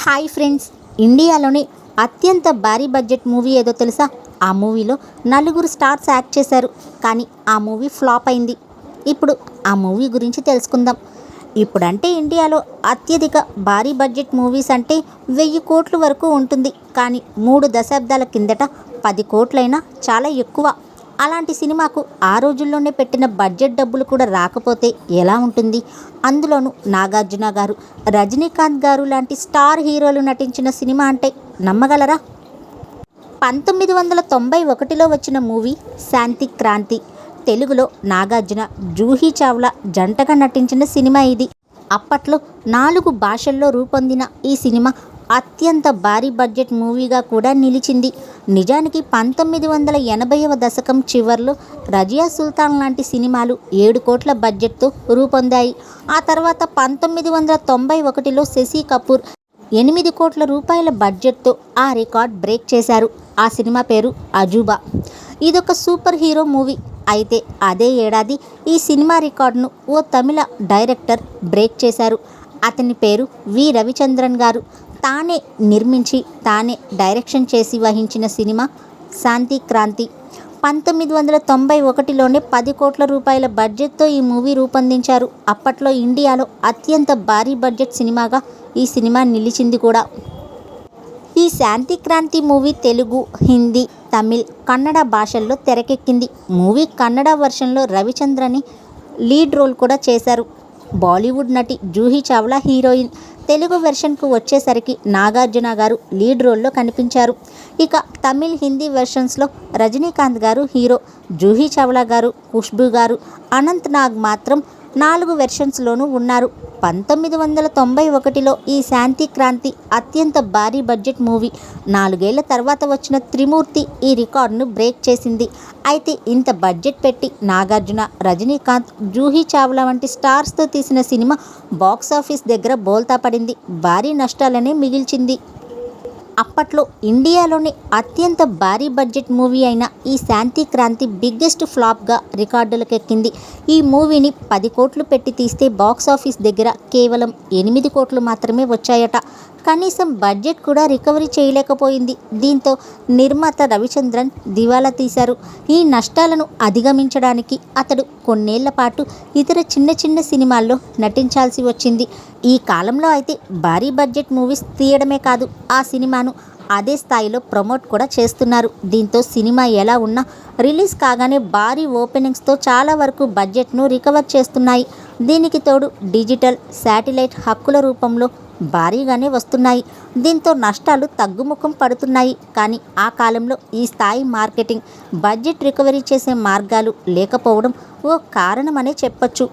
Hi friends, ఇండియాలోని అత్యంత భారీ బడ్జెట్ మూవీ ఏదో తెలుసా? ఆ మూవీలో నలుగురు స్టార్స్ యాక్ట్ చేశారు, కానీ ఆ మూవీ ఫ్లాప్ అయింది. ఇప్పుడు ఆ మూవీ గురించి తెలుసుకుందాం. ఇప్పుడంటే ఇండియాలో అత్యధిక భారీ బడ్జెట్ మూవీస్ అంటే 1000 కోట్ల వరకు ఉంటుంది. కానీ 3 దశాబ్దాల కిందట 10 కోట్లైనా చాలా ఎక్కువ. అలాంటి సినిమాకు ఆ రోజుల్లోనే పెట్టిన బడ్జెట్ డబ్బులు కూడా రాకపోతే ఎలా ఉంటుంది? అందులోనూ నాగార్జున గారు, రజనీకాంత్ గారు లాంటి స్టార్ హీరోలు నటించిన సినిమా అంటే నమ్మగలరా? 1991లో వచ్చిన మూవీ శాంతి క్రాంతి. తెలుగులో నాగార్జున, జూహీ చావ్లా జంటగా నటించిన సినిమా ఇది. అప్పట్లో 4 భాషల్లో రూపొందిన ఈ సినిమా అత్యంత భారీ బడ్జెట్ మూవీగా కూడా నిలిచింది. నిజానికి 1980వ దశకం చివర్లో రజియా సుల్తాన్ లాంటి సినిమాలు 7 కోట్ల బడ్జెట్తో రూపొందాయి. ఆ తర్వాత 1991లో శశి కపూర్ 8 కోట్ల రూపాయల బడ్జెట్తో ఆ రికార్డ్ బ్రేక్ చేశారు. ఆ సినిమా పేరు అజూబా. ఇదొక సూపర్ హీరో మూవీ. అయితే అదే ఏడాది ఈ సినిమా రికార్డును ఓ తమిళ డైరెక్టర్ బ్రేక్ చేశారు. అతని పేరు వి రవిచంద్రన్ గారు. తానే నిర్మించి తానే డైరెక్షన్ చేసి వహించిన సినిమా శాంతి క్రాంతి. 1991లోనే 10 కోట్ల రూపాయల బడ్జెట్తో ఈ మూవీ రూపొందించారు. అప్పట్లో ఇండియాలో అత్యంత భారీ బడ్జెట్ సినిమాగా ఈ సినిమా నిలిచింది కూడా. ఈ శాంతి క్రాంతి మూవీ తెలుగు, హిందీ, తమిళ్, కన్నడ భాషల్లో తెరకెక్కింది. మూవీ కన్నడ వర్షన్లో రవిచంద్రని లీడ్ రోల్ కూడా చేశారు. బాలీవుడ్ నటి జూహీ చావ్లా హీరోయిన్. తెలుగు వెర్షన్కు వచ్చేసరికి నాగార్జున గారు లీడ్ రోల్లో కనిపించారు. ఇక తమిళ్, హిందీ వెర్షన్స్లో రజనీకాంత్ గారు హీరో, జూహీ చావ్లా గారు, ఖుష్బూ గారు, అనంత్ నాగ్ మాత్రం 4 వెర్షన్స్లోనూ ఉన్నారు. 1991లో ఈ శాంతి క్రాంతి అత్యంత భారీ బడ్జెట్ మూవీ. 4 ఏళ్ల తర్వాత వచ్చిన త్రిమూర్తి ఈ రికార్డును బ్రేక్ చేసింది. అయితే ఇంత బడ్జెట్ పెట్టి నాగార్జున, రజనీకాంత్, జూహీ చావ్లా వంటి స్టార్స్తో తీసిన సినిమా బాక్సాఫీస్ దగ్గర బోల్తా పడింది. భారీ నష్టాలనే మిగిల్చింది. అప్పట్లో ఇండియాలోని అత్యంత భారీ బడ్జెట్ మూవీ అయిన ఈ శాంతి క్రాంతి బిగ్గెస్ట్ ఫ్లాప్గా రికార్డులకెక్కింది. ఈ మూవీని 10 కోట్లు పెట్టి తీస్తే బాక్సాఫీస్ దగ్గర కేవలం 8 కోట్లు మాత్రమే వచ్చాయట. కనీసం బడ్జెట్ కూడా రికవరీ చేయలేకపోయింది. దీంతో నిర్మాత రవిచంద్రన్ దివాలా తీశారు. ఈ నష్టాలను అధిగమించడానికి అతడు కొన్నేళ్ల పాటు ఇతర చిన్న చిన్న సినిమాల్లో నటించాల్సి వచ్చింది. ఈ కాలంలో అయితే భారీ బడ్జెట్ మూవీస్ తీయడమే కాదు, ఆ సినిమాను అదే స్థాయిలో ప్రమోట్ కూడా చేస్తున్నారు. దీంతో సినిమా ఎలా ఉన్నా రిలీజ్ కాగానే భారీ ఓపెనింగ్స్తో చాలా వరకు బడ్జెట్ను రికవర్ చేస్తున్నాయి. దీనికి తోడు డిజిటల్, శాటిలైట్ హక్కుల రూపంలో భారీగానే వస్తున్నాయి. దీంతో నష్టాలు తగ్గుముఖం పడుతున్నాయి. కానీ ఆ కాలంలో ఈ స్థాయి మార్కెటింగ్, బడ్జెట్ రికవరీ చేసే మార్గాలు లేకపోవడం ఓ కారణమనే చెప్పొచ్చు.